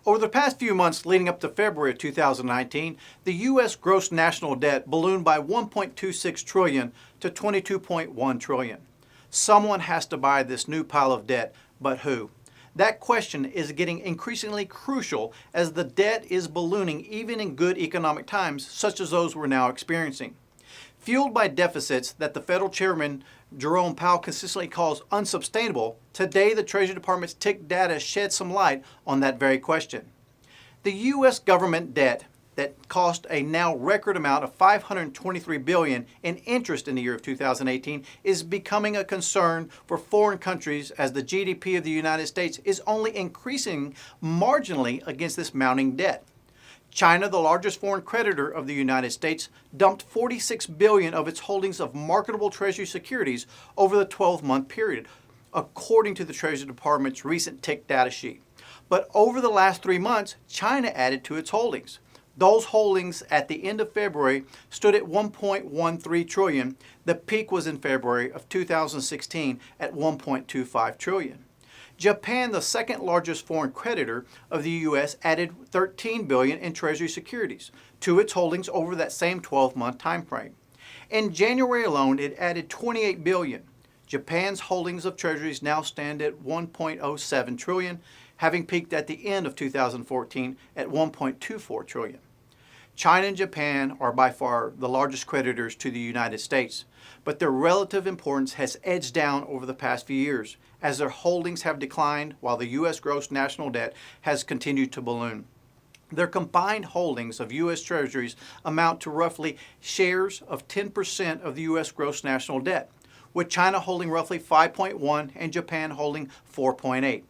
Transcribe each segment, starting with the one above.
Over the past few months leading up to February of 2019, the U.S. gross national debt ballooned by $1.26 trillion to $22.1 trillion. Someone has to buy this new pile of debt, but who? That question is getting increasingly crucial as the debt is ballooning even in good economic times, such as those we're now experiencing. Fueled by deficits that the Federal Chairman Jerome Powell consistently calls unsustainable, today the Treasury Department's tick data sheds some light on that very question. The U.S. government debt that cost a now record amount of $523 billion in interest in the year of 2018 is becoming a concern for foreign countries as the GDP of the United States is only increasing marginally against this mounting debt. China, the largest foreign creditor of the United States, dumped $46 billion of its holdings of marketable Treasury securities over the 12-month period, according to the Treasury Department's recent tick data sheet. But over the last 3 months, China added to its holdings. Those holdings at the end of February stood at $1.13 trillion. The peak was in February of 2016 at $1.25 trillion. Japan, the second largest foreign creditor of the U.S., added $13 billion in Treasury securities to its holdings over that same 12-month time frame. In January alone, it added $28 billion. Japan's holdings of Treasuries now stand at $1.07 trillion, having peaked at the end of 2014 at $1.24 trillion. China and Japan are by far the largest creditors to the United States, but their relative importance has edged down over the past few years as their holdings have declined while the U.S. gross national debt has continued to balloon. Their combined holdings of U.S. Treasuries amount to roughly shares of 10% of the U.S. gross national debt, with China holding roughly 5.1 and Japan holding 4.8.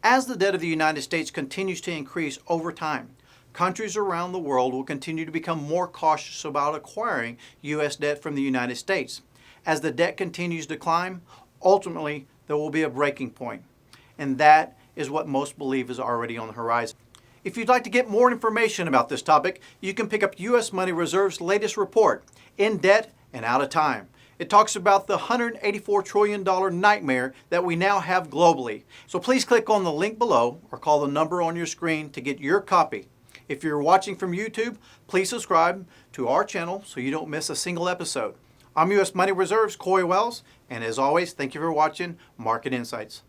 As the debt of the United States continues to increase over time, countries around the world will continue to become more cautious about acquiring U.S. debt from the United States. As the debt continues to climb, ultimately there will be a breaking point, and that is what most believe is already on the horizon. If you'd like to get more information about this topic, you can pick up U.S. Money Reserve's latest report, In Debt and Out of Time. It talks about the $184 trillion nightmare that we now have globally. So please click on the link below or call the number on your screen to get your copy. If you're watching from YouTube, please subscribe to our channel so you don't miss a single episode. I'm U.S. Money Reserve's Coy Wells, and as always, thank you for watching Market Insights.